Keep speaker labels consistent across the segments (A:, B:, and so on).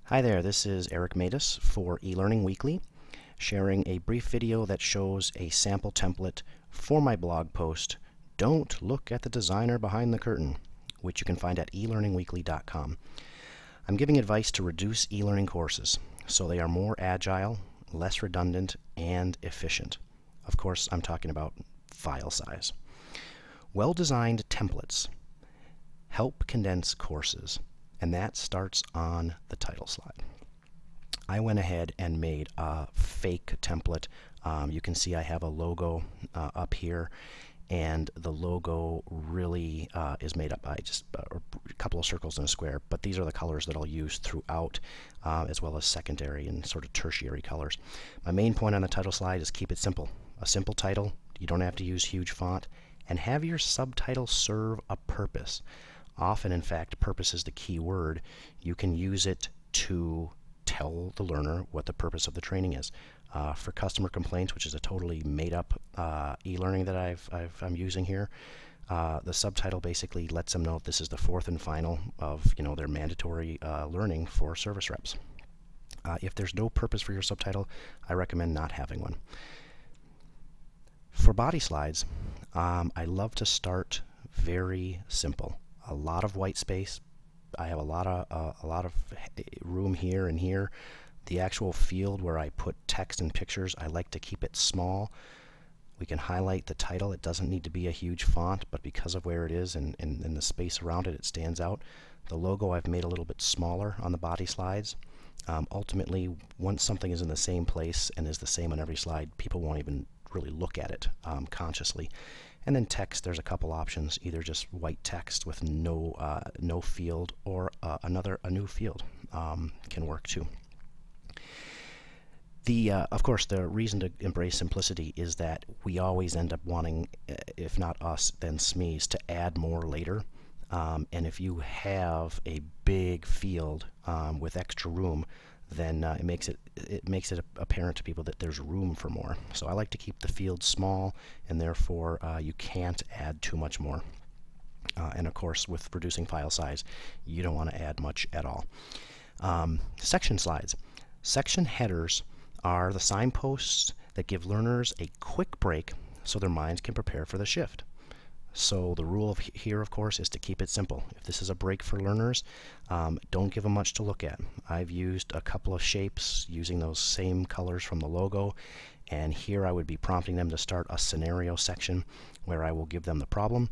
A: Hi there, this is Eric Matus for eLearning Weekly, sharing a brief video that shows a sample template for my blog post, Don't Look at the Designer Behind the Curtain, which you can find at elearningweekly.com. I'm giving advice to reduce e-learning courses so they are more agile, less redundant, and efficient. Of course, I'm talking about file size. Well-designed templates help condense courses, and that starts on the title slide. I went ahead and made a fake template. You can see I have a logo up here, and the logo really is made up by just a couple of circles and a square, but these are the colors that I'll use throughout, as well as secondary and sort of tertiary colors. My main point on the title slide is keep it simple. A simple title, you don't have to use huge font, and have your subtitle serve a purpose. Often, in fact, purpose is the key word. You can use it to tell the learner what the purpose of the training is. For customer complaints, which is a totally made-up e-learning that I'm using here, the subtitle basically lets them know if this is the fourth and final of their mandatory learning for service reps. If there's no purpose for your subtitle, I recommend not having one. For body slides, I love to start very simple. A lot of white space. I have a lot of room here and here. The actual field where I put text and pictures, I like to keep it small. We can highlight the title. It doesn't need to be a huge font, but because of where it is and the space around it, it stands out. The logo I've made a little bit smaller on the body slides. Ultimately, once something is in the same place and is the same on every slide, people won't even really look at it consciously. And then text, there's a couple options, either just white text with no field, or a new field can work too. Of course, the reason to embrace simplicity is that we always end up wanting, if not us, then SMEs, to add more later. And if you have a big field with extra room, then it makes it apparent to people that there's room for more. So I like to keep the field small, and therefore you can't add too much more. And of course, with reducing file size, you don't want to add much at all. Section slides. Section headers are the signposts that give learners a quick break so their minds can prepare for the shift. So the rule here, of course, is to keep it simple. If this is a break for learners, don't give them much to look at. I've used a couple of shapes using those same colors from the logo, and here I would be prompting them to start a scenario section where I will give them the problem.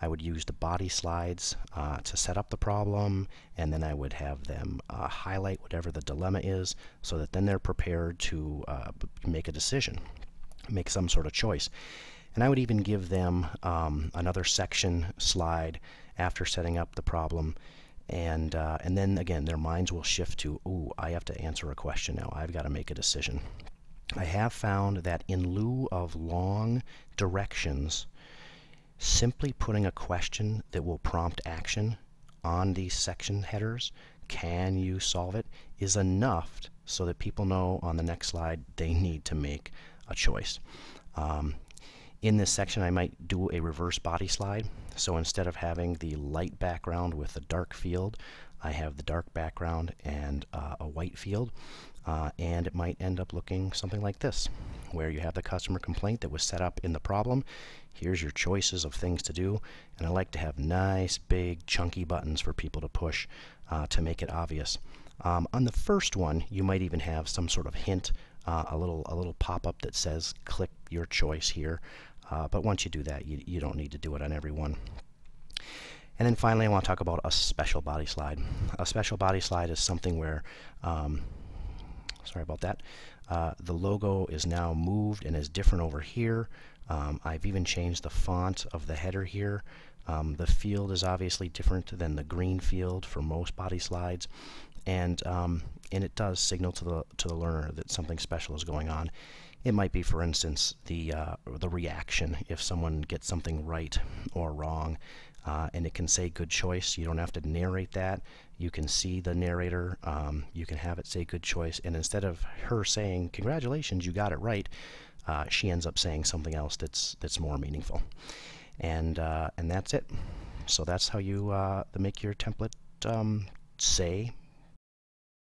A: I would use the body slides to set up the problem, and then I would have them highlight whatever the dilemma is so that then they're prepared to make a decision, make some sort of choice. And I would even give them another section slide after setting up the problem, and then again their minds will shift to, ooh, I have to answer a question now. I've got to make a decision. I have found that in lieu of long directions, simply putting a question that will prompt action on these section headers, can you solve it, is enough so that people know on the next slide they need to make a choice. In this section, I might do a reverse body slide. So instead of having the light background with a dark field, I have the dark background and a white field. And it might end up looking something like this, where you have the customer complaint that was set up in the problem. Here's your choices of things to do. And I like to have nice, big, chunky buttons for people to push to make it obvious. On the first one, you might even have some sort of hint, a little pop-up that says, click your choice here. But once you do that, you don't need to do it on every one. And then finally, I want to talk about a special body slide. A special body slide is something where, sorry about that, the logo is now moved and is different over here. I've even changed the font of the header here. The field is obviously different than the green field for most body slides, and it does signal to the learner that something special is going on. It might be, for instance, the reaction if someone gets something right or wrong, and it can say good choice. You don't have to narrate that. You can see the narrator. You can have it say good choice, and instead of her saying congratulations, you got it right, she ends up saying something else that's more meaningful. And that's it. So that's how you make your template say